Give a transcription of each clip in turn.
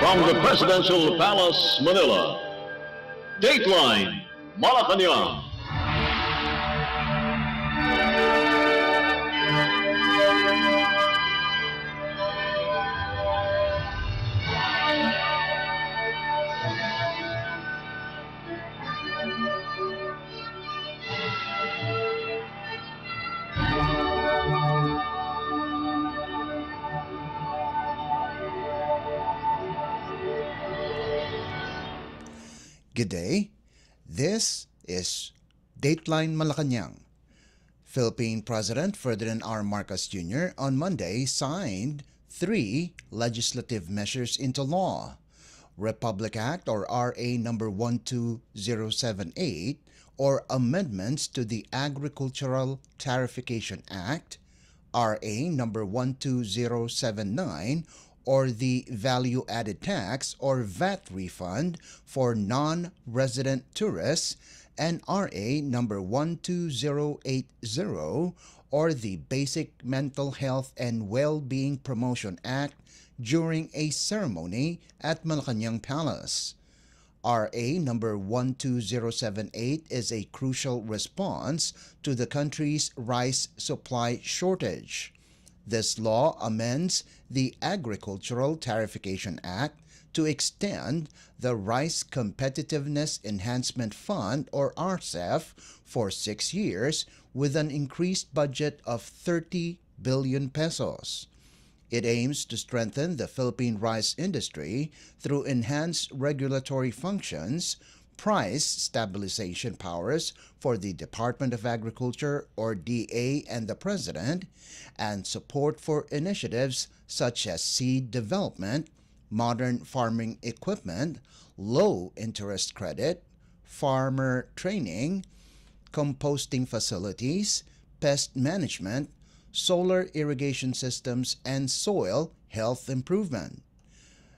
From the Presidential Palace, Manila, Dateline Malacañang. Good day. This is Dateline Malacañang. Philippine President Ferdinand R. Marcos Jr. on Monday signed 3 legislative measures into law. Republic Act or RA number 12078 or amendments to the Agricultural Tariffication Act, RA number 12079 or the Value Added Tax or VAT refund for non-resident tourists, and RA number 12080 or the Basic Mental Health and Well-Being Promotion Act during a ceremony at Malacañang Palace. RA number 12078 is a crucial response to the country's rice supply shortage. This law amends the Agricultural Tariffication Act to extend the Rice Competitiveness Enhancement Fund or RCEF for 6 years with an increased budget of 30 billion pesos. It aims to strengthen the Philippine rice industry through enhanced regulatory functions, price stabilization powers for the Department of Agriculture or DA and the President, and support for initiatives such as seed development, modern farming equipment, low interest credit, farmer training, composting facilities, pest management, solar irrigation systems, and soil health improvement.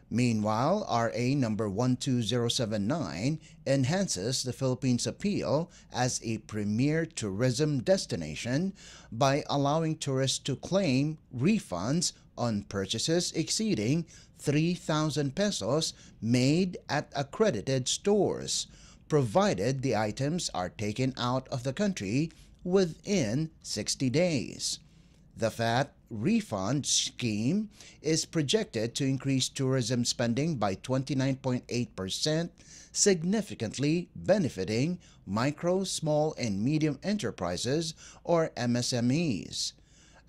Meanwhile, RA number 12079 enhances the Philippines' appeal as a premier tourism destination by allowing tourists to claim refunds on purchases exceeding 3,000 pesos made at accredited stores, provided the items are taken out of the country within 60 days. The VAT refund scheme is projected to increase tourism spending by 29.8%, significantly benefiting micro, small, and medium enterprises or MSMEs.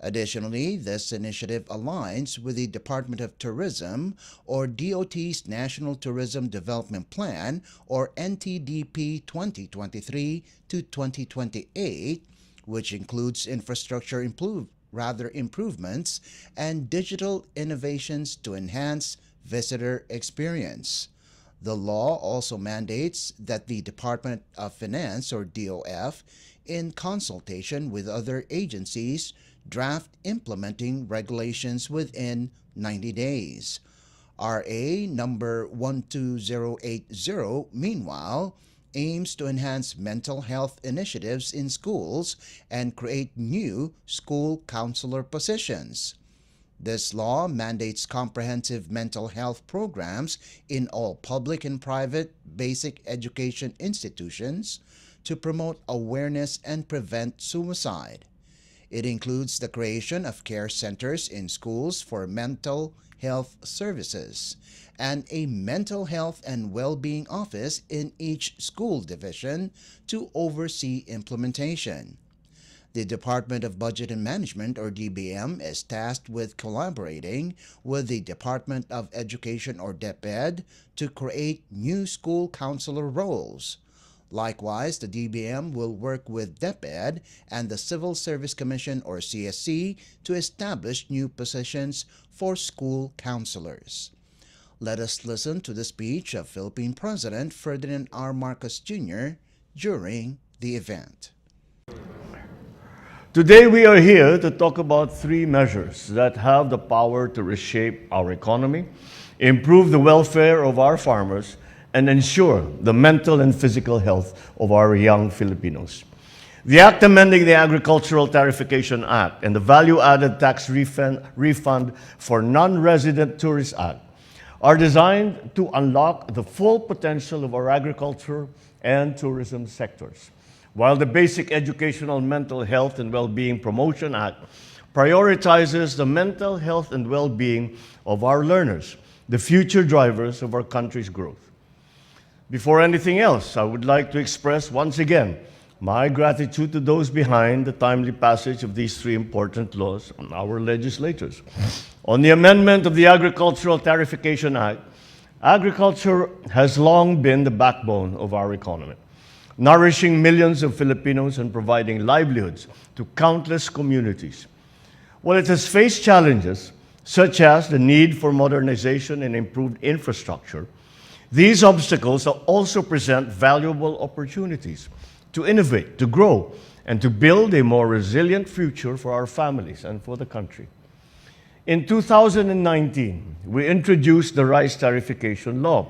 Additionally, this initiative aligns with the Department of Tourism or DOT's National Tourism Development Plan or NTDP 2023 to 2028, which includes infrastructure improvements and digital innovations to enhance visitor experience. The law also mandates that the Department of Finance or DOF, in consultation with other agencies, draft implementing regulations within 90 days. RA number 12080, meanwhile, aims to enhance mental health initiatives in schools and create new school counselor positions. This law mandates comprehensive mental health programs in all public and private basic education institutions to promote awareness and prevent suicide. It includes the creation of care centers in schools for mental health services and a mental health and well-being office in each school division to oversee implementation. The Department of Budget and Management or DBM is tasked with collaborating with the Department of Education or DepEd to create new school counselor roles. Likewise, the DBM will work with DepEd and the Civil Service Commission or CSC to establish new positions for school counselors. Let us listen to the speech of Philippine President Ferdinand R. Marcos Jr. during the event. Today we are here to talk about 3 measures that have the power to reshape our economy, improve the welfare of our farmers, and ensure the mental and physical health of our young Filipinos. The Act amending the Agricultural Tariffication Act and the Value Added Tax Refund for Non-Resident Tourist Act are designed to unlock the full potential of our agriculture and tourism sectors. While the Basic Educational Mental Health and Well-Being Promotion Act prioritizes the mental health and well-being of our learners, the future drivers of our country's growth. Before anything else, I would like to express once again my gratitude to those behind the timely passage of these three important laws on our legislators. On the amendment of the Agricultural Tarification Act, agriculture has long been the backbone of our economy, nourishing millions of Filipinos and providing livelihoods to countless communities. While it has faced challenges, such as the need for modernization and improved infrastructure, these obstacles also present valuable opportunities to innovate, to grow, and to build a more resilient future for our families and for the country. In 2019, we introduced the Rice Tarification Law,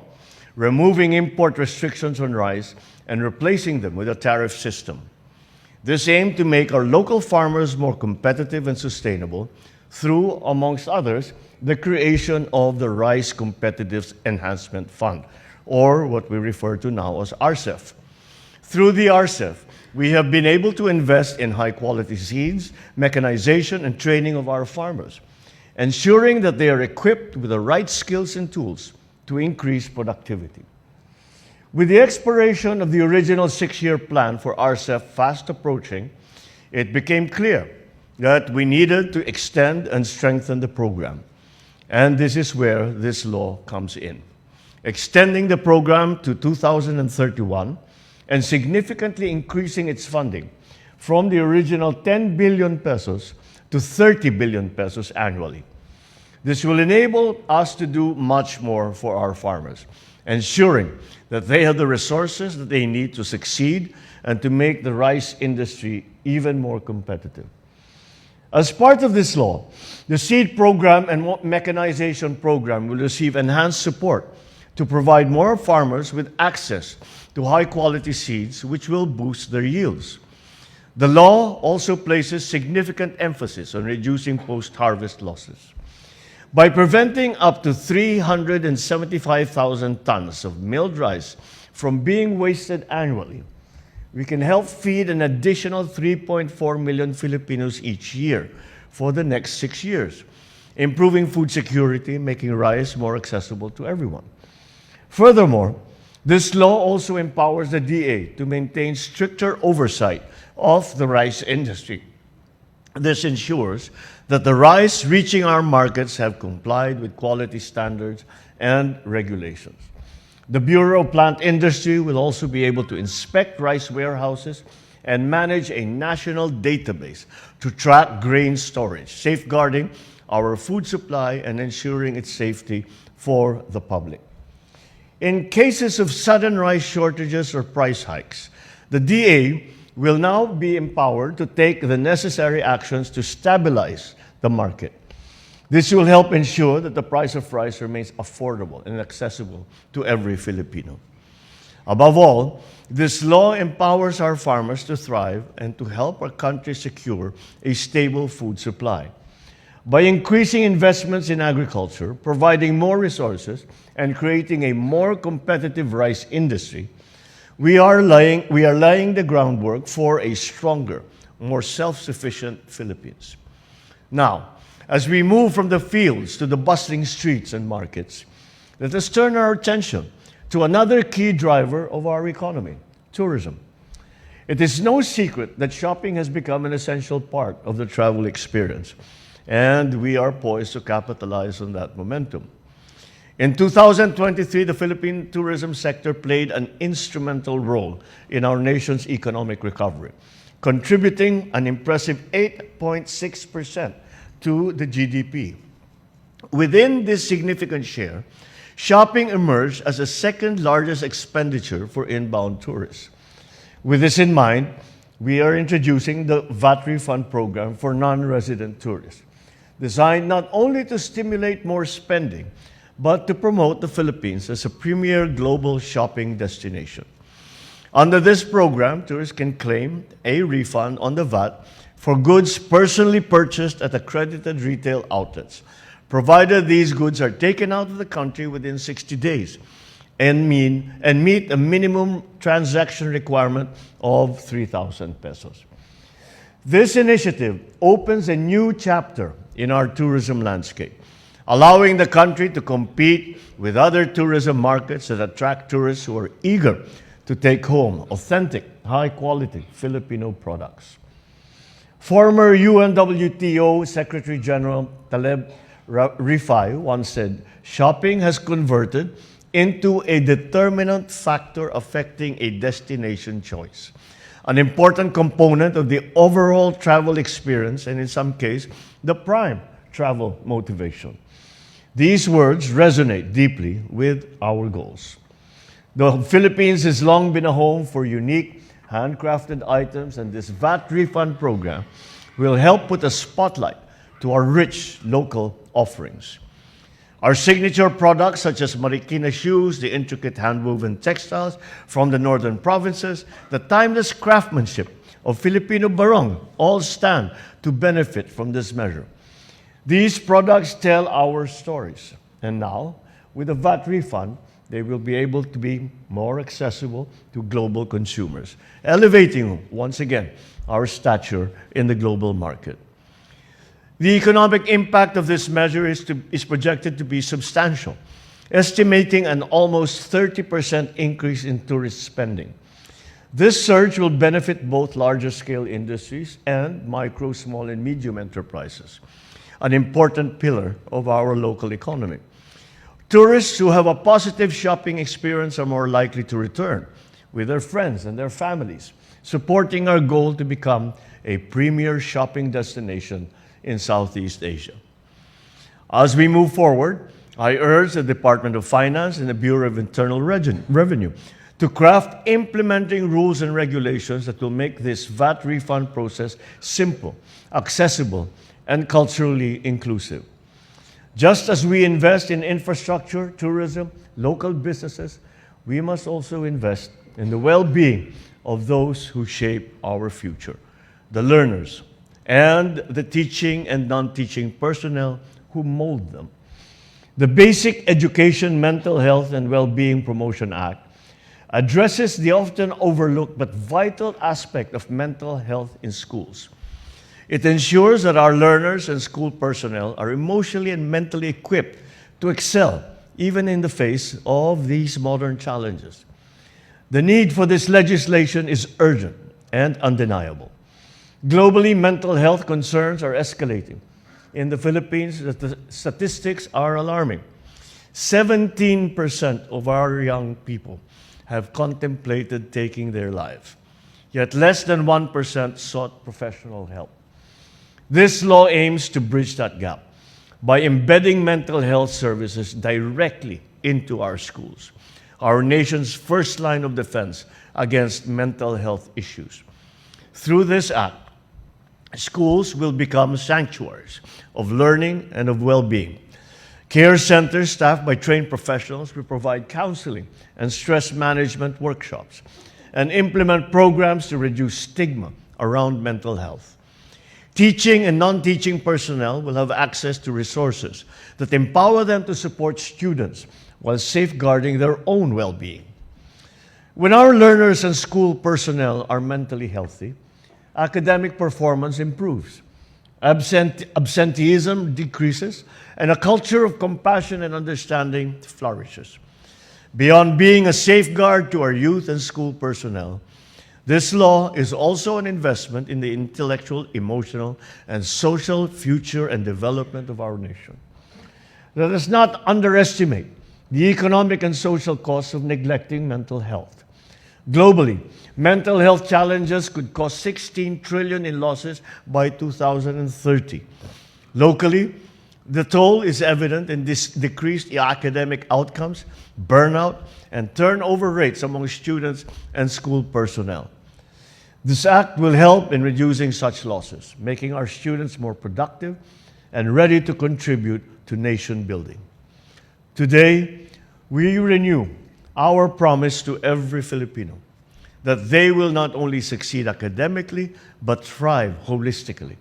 removing import restrictions on rice and replacing them with a tariff system. This aimed to make our local farmers more competitive and sustainable through, amongst others, the creation of the Rice Competitiveness Enhancement Fund, or what we refer to now as RCEF. Through the RCEF, we have been able to invest in high-quality seeds, mechanization, and training of our farmers, ensuring that they are equipped with the right skills and tools to increase productivity. With the expiration of the original 6-year plan for RCEF fast approaching, it became clear that we needed to extend and strengthen the program. And this is where this law comes in, extending the program to 2031 and significantly increasing its funding from the original 10 billion pesos to 30 billion pesos annually. This will enable us to do much more for our farmers, ensuring that they have the resources that they need to succeed and to make the rice industry even more competitive. As part of this law, the seed program and mechanization program will receive enhanced support to provide more farmers with access to high-quality seeds, which will boost their yields. The law also places significant emphasis on reducing post-harvest losses. By preventing up to 375,000 tons of milled rice from being wasted annually, we can help feed an additional 3.4 million Filipinos each year for the next 6 years, improving food security, making rice more accessible to everyone. Furthermore, this law also empowers the DA to maintain stricter oversight of the rice industry. This ensures that the rice reaching our markets have complied with quality standards and regulations. The Bureau of Plant Industry will also be able to inspect rice warehouses and manage a national database to track grain storage, safeguarding our food supply and ensuring its safety for the public. In cases of sudden rice shortages or price hikes, the DA will now be empowered to take the necessary actions to stabilize the market. This will help ensure that the price of rice remains affordable and accessible to every Filipino. Above all, this law empowers our farmers to thrive and to help our country secure a stable food supply. By increasing investments in agriculture, providing more resources, and creating a more competitive rice industry, we are laying the groundwork for a stronger, more self-sufficient Philippines. Now, as we move from the fields to the bustling streets and markets, let us turn our attention to another key driver of our economy, tourism. It is no secret that shopping has become an essential part of the travel experience, and we are poised to capitalize on that momentum. In 2023, the Philippine tourism sector played an instrumental role in our nation's economic recovery, contributing an impressive 8.6% to the GDP. Within this significant share, shopping emerged as the second largest expenditure for inbound tourists. With this in mind, we are introducing the VAT refund program for non-resident tourists, designed not only to stimulate more spending, but to promote the Philippines as a premier global shopping destination. Under this program, tourists can claim a refund on the VAT for goods personally purchased at accredited retail outlets, provided these goods are taken out of the country within 60 days and meet a minimum transaction requirement of 3,000 pesos. This initiative opens a new chapter in our tourism landscape, allowing the country to compete with other tourism markets that attract tourists who are eager to take home authentic, high-quality Filipino products. Former UNWTO Secretary General Taleb Rifai once said, "Shopping has converted into a determinant factor affecting a destination choice, an important component of the overall travel experience, and in some cases, the prime travel motivation." These words resonate deeply with our goals. The Philippines has long been a home for unique, handcrafted items, and this VAT refund program will help put a spotlight to our rich local offerings. Our signature products such as Marikina shoes, the intricate hand-woven textiles from the northern provinces, the timeless craftsmanship of Filipino barong all stand to benefit from this measure. These products tell our stories, and now, with a VAT refund, they will be able to be more accessible to global consumers, elevating, once again, our stature in the global market. The economic impact of this measure is projected to be substantial, estimating an almost 30% increase in tourist spending. This surge will benefit both larger-scale industries and micro, small, and medium enterprises, an important pillar of our local economy. Tourists who have a positive shopping experience are more likely to return with their friends and their families, supporting our goal to become a premier shopping destination in Southeast Asia. As we move forward, I urge the Department of Finance and the Bureau of Internal Revenue to craft implementing rules and regulations that will make this VAT refund process simple, accessible, and culturally inclusive. Just as we invest in infrastructure, tourism, local businesses, we must also invest in the well-being of those who shape our future, the learners, and the teaching and non-teaching personnel who mold them. The Basic Education, Mental Health, and Well-Being Promotion Act addresses the often overlooked but vital aspect of mental health in schools. It ensures that our learners and school personnel are emotionally and mentally equipped to excel, even in the face of these modern challenges. The need for this legislation is urgent and undeniable. Globally, mental health concerns are escalating. In the Philippines, the statistics are alarming. 17% of our young people have contemplated taking their lives, yet less than 1% sought professional help. This law aims to bridge that gap by embedding mental health services directly into our schools, our nation's first line of defense against mental health issues. Through this act, schools will become sanctuaries of learning and of well-being. Care centers staffed by trained professionals will provide counseling and stress management workshops and implement programs to reduce stigma around mental health. Teaching and non-teaching personnel will have access to resources that empower them to support students while safeguarding their own well-being. When our learners and school personnel are mentally healthy, academic performance improves, absenteeism decreases, and a culture of compassion and understanding flourishes. Beyond being a safeguard to our youth and school personnel, this law is also an investment in the intellectual, emotional, and social future and development of our nation. Let us not underestimate the economic and social costs of neglecting mental health. Globally, mental health challenges could cost 16 trillion in losses by 2030. Locally, the toll is evident in decreased academic outcomes, burnout, and turnover rates among students and school personnel. This act will help in reducing such losses, making our students more productive and ready to contribute to nation building. Today, we renew our promise to every Filipino that they will not only succeed academically, but thrive holistically.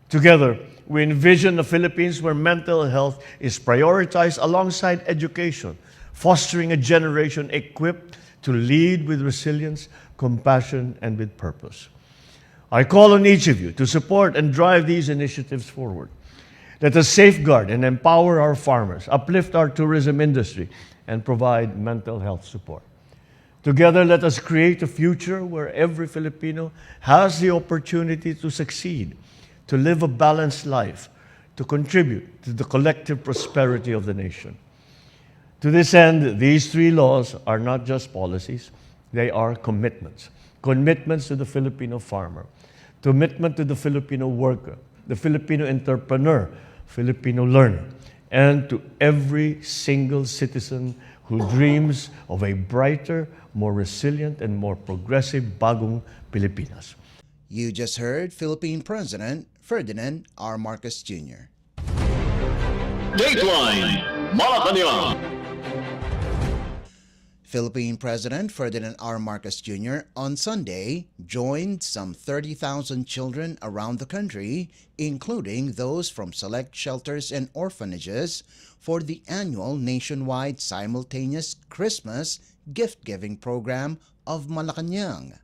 Together, we envision a Philippines where mental health is prioritized alongside education, fostering a generation equipped to lead with resilience, compassion, and with purpose. I call on each of you to support and drive these initiatives forward. Let us safeguard and empower our farmers, uplift our tourism industry, and provide mental health support. Together, let us create a future where every Filipino has the opportunity to succeed, to live a balanced life, to contribute to the collective prosperity of the nation. To this end, these three laws are not just policies, they are commitments. Commitments to the Filipino farmer, commitment to the Filipino worker, the Filipino entrepreneur, Filipino learner, and to every single citizen who dreams of a brighter, more resilient, and more progressive bagong Pilipinas. You just heard Philippine President Ferdinand R. Marcos Jr. Dateline Malacañang. Philippine President Ferdinand R. Marcos Jr. on Sunday joined some 30,000 children around the country, including those from select shelters and orphanages, for the annual nationwide simultaneous Christmas gift-giving program of Malacañang.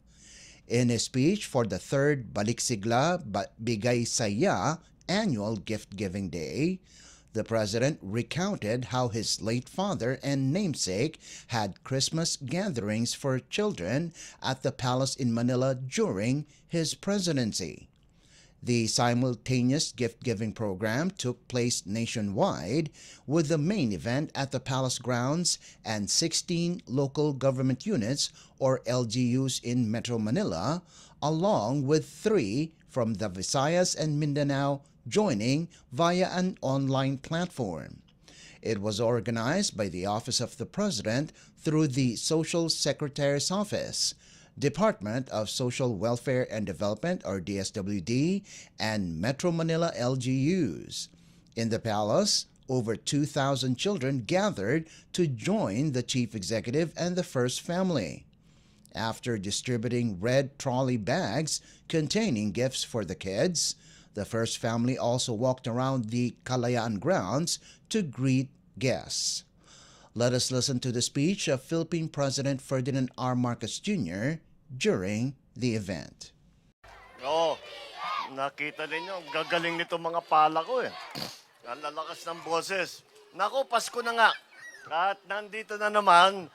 In his speech for the third Baliksigla Bigay Saya annual gift-giving day, the president recounted how his late father and namesake had Christmas gatherings for children at the palace in Manila during his presidency. The simultaneous gift-giving program took place nationwide, with the main event at the palace grounds and 16 local government units or LGUs in Metro Manila, along with 3 from the Visayas and Mindanao joining via an online platform. It was organized by the Office of the President through the Social Secretary's Office, Department of Social Welfare and Development or DSWD, and Metro Manila LGUs. In the palace, over 2,000 children gathered to join the chief executive and the first family. After distributing red trolley bags containing gifts for the kids, the first family also walked around the Kalayaan grounds to greet guests. Let us listen to the speech of Philippine President Ferdinand R. Marcos Jr. during the event. Oo, nakita ninyo, ang gagaling nito mga pala ko eh. Ang lalakas ng boses. Naku, Pasko na nga. At nandito na naman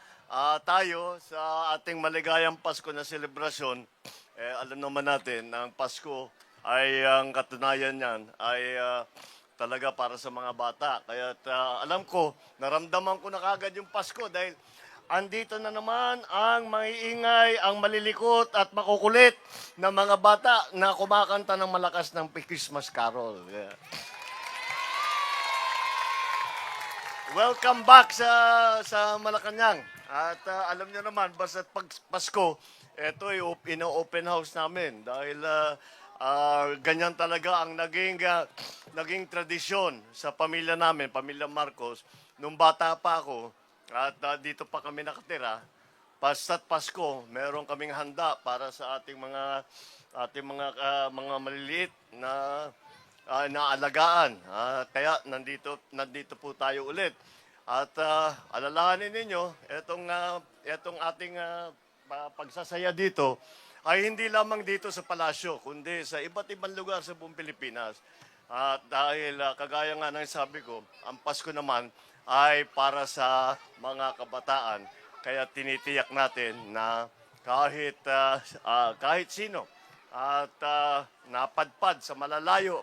tayo sa ating maligayang Pasko na selebrasyon. Alam naman natin na ang Pasko ay ang katunayan niyan ay talaga para sa mga bata. Kaya alam ko, naramdaman ko na kagad yung Pasko dahil andito na naman ang maiingay, ang malilikot at makukulit na mga bata na kumakanta ng malakas ng Christmas Carol. Yeah. Welcome back sa Malacañang. At alam niyo naman, basta pag Pasko, ito ay ino-open house namin dahil ganyan talaga ang naging tradisyon sa pamilya namin, pamilya Marcos. Nung bata pa ako at dito pa kami nakatira, basta't Pasko, meron kaming handa para sa ating mga maliliit na naalagaan. Kaya nandito po tayo ulit. At alalahanin ninyo, etong ating pagsasaya dito ay hindi lamang dito sa palasyo, kundi sa iba't ibang lugar sa buong Pilipinas. At dahil kagaya nga ng sabi ko, ang Pasko naman ay para sa mga kabataan. Kaya tinitiyak natin na kahit sino at napadpad sa malalayo,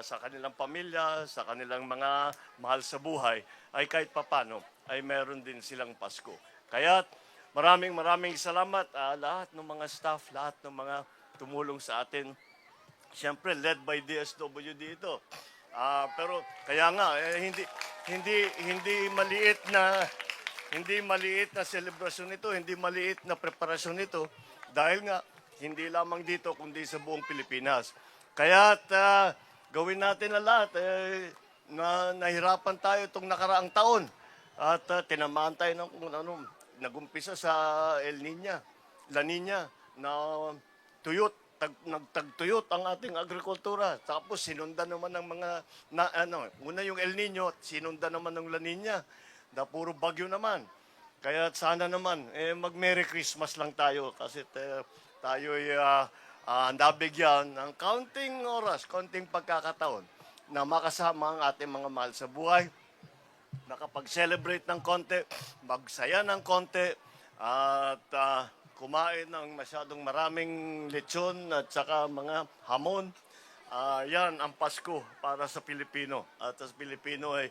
sa kanilang pamilya, sa kanilang mga mahal sa buhay, ay kahit papano ay meron din silang Pasko. Kaya maraming salamat lahat ng mga staff, lahat ng mga tumulong sa atin. Siyempre, led by DSWD ito. Pero kaya nga, hindi maliit na selebrasyon ito, hindi maliit na preparasyon ito, dahil nga, hindi lamang dito, kundi sa buong Pilipinas. Kaya gawin natin na lahat. Na nahirapan tayo itong nakaraang taon. At tinamaan tayo ng nagumpisa sa La Nina, na tuyot. nagtagtuyot ang ating agrikultura. Tapos sinundan naman ng mga, una yung El Nino, sinundan naman ng La Nina, na puro bagyo naman. Kaya sana naman, mag-Merry Christmas lang tayo kasi tayo'y nabigyan ng kaunting oras, kaunting pagkakataon na makasama ang ating mga mahal sa buhay, nakapag-celebrate ng konti, magsaya ng konti, at kumain ng masyadong maraming lechon at saka mga hamon. Yan ang Pasko para sa Pilipino. At sa Pilipino ay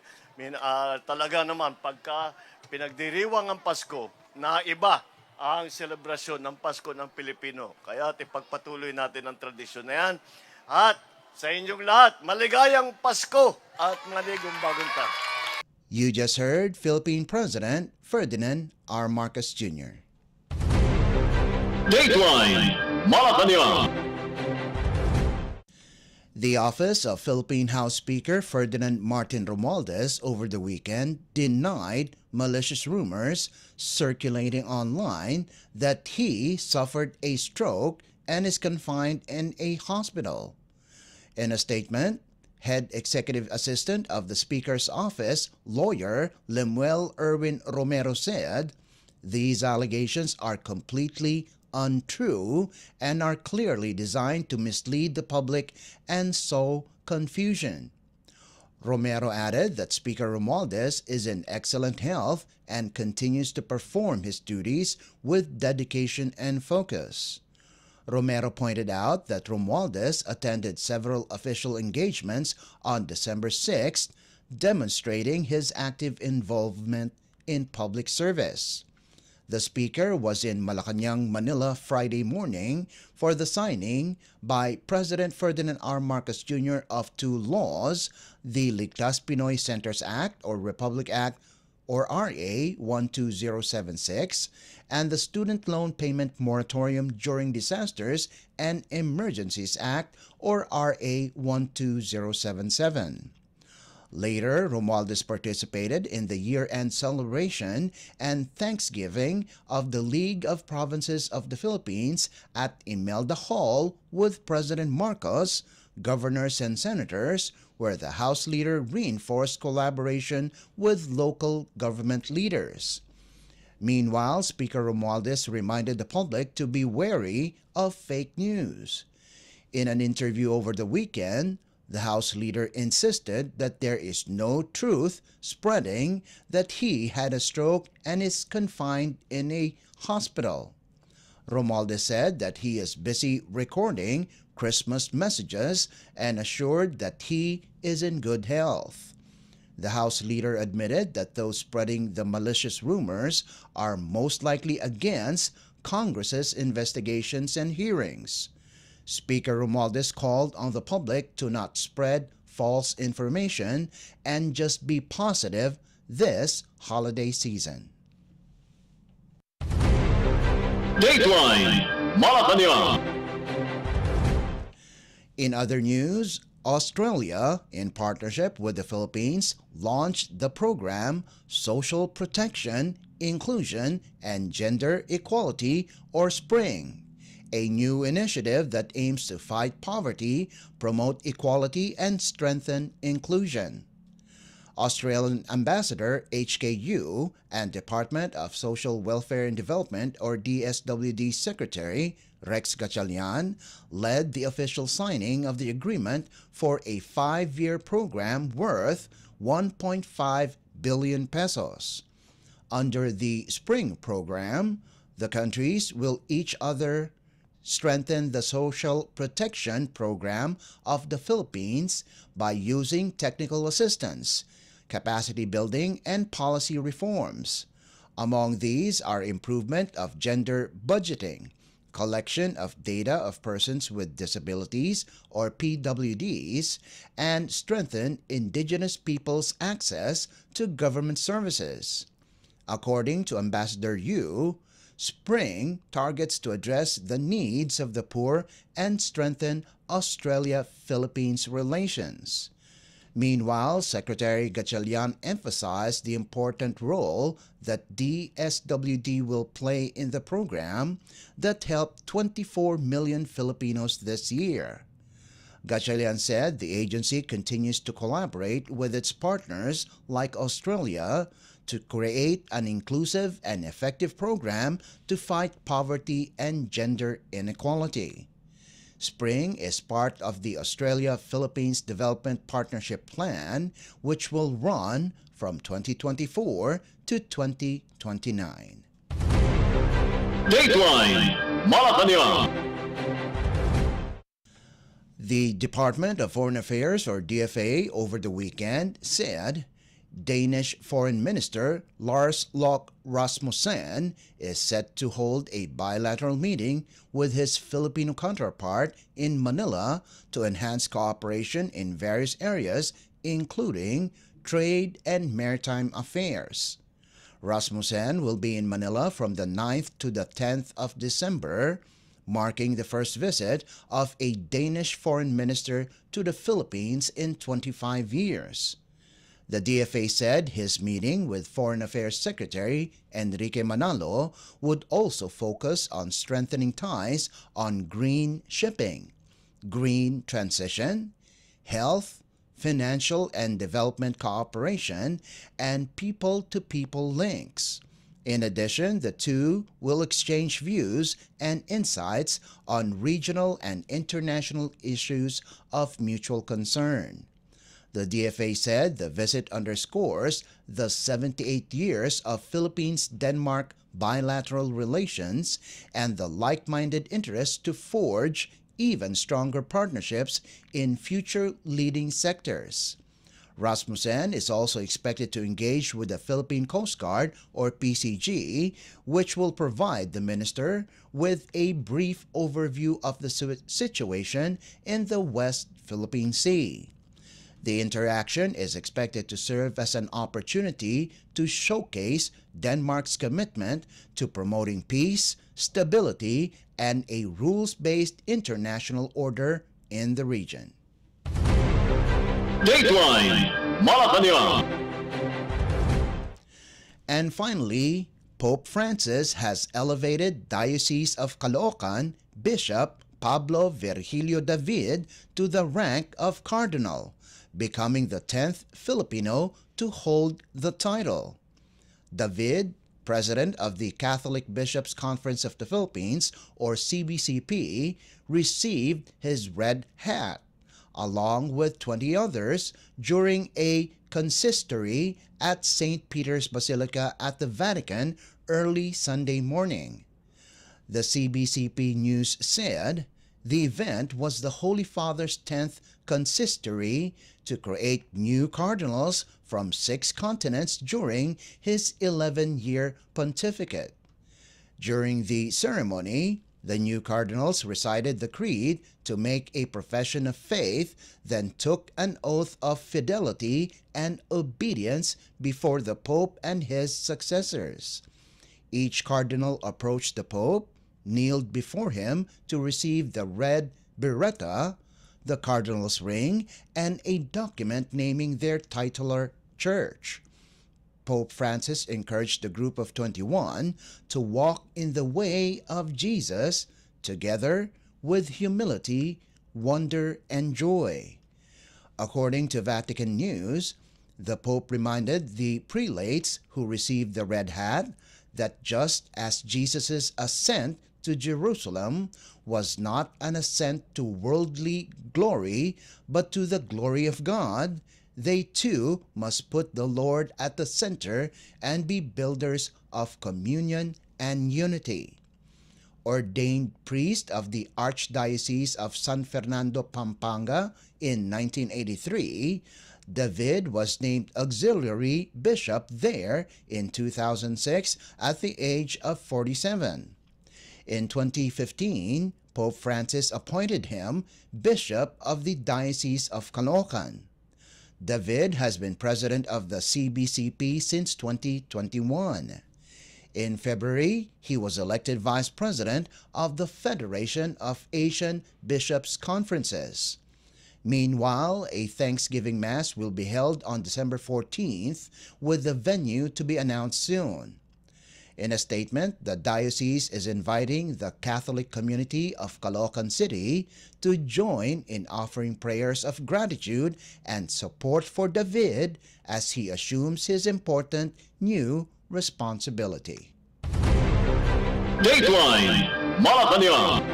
talaga naman pagka pinagdiriwang ang Pasko, na iba ang selebrasyon ng Pasko ng Pilipino. Kaya ipagpatuloy natin ang tradisyon na yan. At sa inyong lahat, maligayang Pasko at maligong bagong taon. You just heard Philippine President Ferdinand R. Marcos Jr. Dateline Malacañang. The office of Philippine House Speaker Ferdinand Martin Romualdez over the weekend denied malicious rumors circulating online that he suffered a stroke and is confined in a hospital. In a statement, Head Executive Assistant of the Speaker's Office, lawyer Lemuel Erwin Romero said, "These allegations are completely untrue and are clearly designed to mislead the public and sow confusion." Romero added that Speaker Romualdez is in excellent health and continues to perform his duties with dedication and focus. Romero pointed out that Romualdez attended several official engagements on December 6th, demonstrating his active involvement in public service. The Speaker was in Malacañang, Manila Friday morning for the signing by President Ferdinand R. Marcos Jr. of two laws, the Ligtas Pinoy Centers Act or Republic Act or RA 12076, and the Student Loan Payment Moratorium During Disasters and Emergencies Act or RA 12077. Later, Romualdez participated in the year-end celebration and Thanksgiving of the League of Provinces of the Philippines at Imelda Hall with President Marcos, governors and senators, where the House leader reinforced collaboration with local government leaders. Meanwhile, Speaker Romualdez reminded the public to be wary of fake news. In an interview over the weekend, the House leader insisted that there is no truth spreading that he had a stroke and is confined in a hospital. Romualdez said that he is busy recording Christmas messages and assured that he is in good health. The House leader admitted that those spreading the malicious rumors are most likely against Congress's investigations and hearings. Speaker Romualdez called on the public to not spread false information and just be positive this holiday season. Dateline Malacañang. In other news, Australia, in partnership with the Philippines, launched the program Social Protection, Inclusion, and Gender Equality, or SPRING, a new initiative that aims to fight poverty, promote equality, and strengthen inclusion. Australian Ambassador HKU and Department of Social Welfare and Development or DSWD Secretary Rex Gatchalian led the official signing of the agreement for a 5-year program worth 1.5 billion pesos. Under the SPRING program, the countries will each other strengthen the social protection program of the Philippines by using technical assistance, capacity building, and policy reforms. Among these are improvement of gender budgeting, collection of data of persons with disabilities or PWDs, and strengthen indigenous peoples' access to government services. According to Ambassador Yu, SPRING targets to address the needs of the poor and strengthen Australia-Philippines relations. Meanwhile, Secretary Gatchalian emphasized the important role that DSWD will play in the program that helped 24 million Filipinos this year. Gatchalian said the agency continues to collaborate with its partners like Australia to create an inclusive and effective program to fight poverty and gender inequality. Spring is part of the Australia-Philippines Development Partnership Plan, which will run from 2024 to 2029. Dateline Malacañang. The Department of Foreign Affairs, or DFA, over the weekend said Danish Foreign Minister Lars Løkke Rasmussen is set to hold a bilateral meeting with his Filipino counterpart in Manila to enhance cooperation in various areas, including trade and maritime affairs. Rasmussen will be in Manila from the 9th to the 10th of December, marking the first visit of a Danish foreign minister to the Philippines in 25 years. The DFA said his meeting with Foreign Affairs Secretary Enrique Manalo would also focus on strengthening ties on green shipping, green transition, health, financial and development cooperation, and people-to-people links. In addition, the two will exchange views and insights on regional and international issues of mutual concern. The DFA said the visit underscores the 78 years of Philippines-Denmark bilateral relations and the like-minded interest to forge even stronger partnerships in future leading sectors. Rasmussen is also expected to engage with the Philippine Coast Guard, or PCG, which will provide the minister with a brief overview of the situation in the West Philippine Sea. The interaction is expected to serve as an opportunity to showcase Denmark's commitment to promoting peace, stability, and a rules-based international order in the region. Dateline Malacañang. And finally, Pope Francis has elevated Diocese of Caloocan Bishop Pablo Virgilio David to the rank of Cardinal, becoming the 10th Filipino to hold the title. David, president of the Catholic Bishops' Conference of the Philippines, or CBCP, received his red hat, along with 20 others, during a consistory at St. Peter's Basilica at the Vatican early Sunday morning. The CBCP News said the event was the Holy Father's 10th consistory to create new cardinals from 6 continents during his 11-year pontificate. During the ceremony, the new cardinals recited the creed to make a profession of faith, then took an oath of fidelity and obedience before the Pope and his successors. Each cardinal approached the Pope, kneeled before him to receive the red biretta, the cardinal's ring, and a document naming their titular church. Pope Francis encouraged the group of 21 to walk in the way of Jesus together with humility, wonder, and joy. According to Vatican News, the Pope reminded the prelates who received the red hat that just as Jesus' ascent to Jerusalem was not an ascent to worldly glory, but to the glory of God, they too must put the Lord at the center and be builders of communion and unity. Ordained priest of the Archdiocese of San Fernando, Pampanga in 1983, David was named auxiliary bishop there in 2006 at the age of 47. In 2015, Pope Francis appointed him bishop of the Diocese of Caloocan. David has been president of the CBCP since 2021. In February, he was elected vice president of the Federation of Asian Bishops' Conferences. Meanwhile, a Thanksgiving Mass will be held on December 14th, with the venue to be announced soon. In a statement, the diocese is inviting the Catholic community of Caloocan City to join in offering prayers of gratitude and support for David as he assumes his important new responsibility. Dateline Malacañang.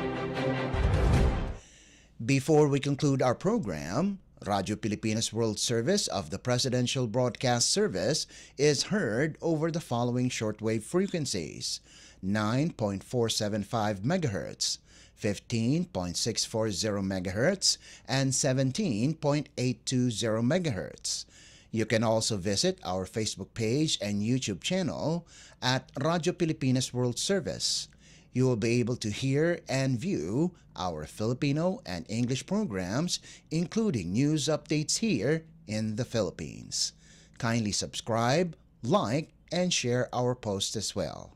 Before we conclude our program, Radyo Pilipinas World Service of the Presidential Broadcast Service is heard over the following shortwave frequencies: 9.475 MHz, 15.640 MHz, and 17.820 MHz. You can also visit our Facebook page and YouTube channel at Radyo Pilipinas World Service. You will be able to hear and view our Filipino and English programs, including news updates here in the Philippines. Kindly subscribe, like, and share our posts as well.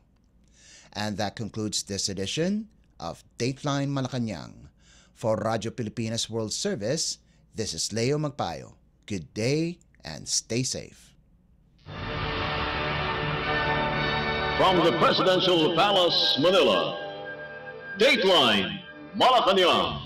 And that concludes this edition of Dateline Malacañang. For Radyo Pilipinas World Service, this is Leo Magpayo. Good day and stay safe. From the Presidential Palace, Manila, Dateline Malacañang.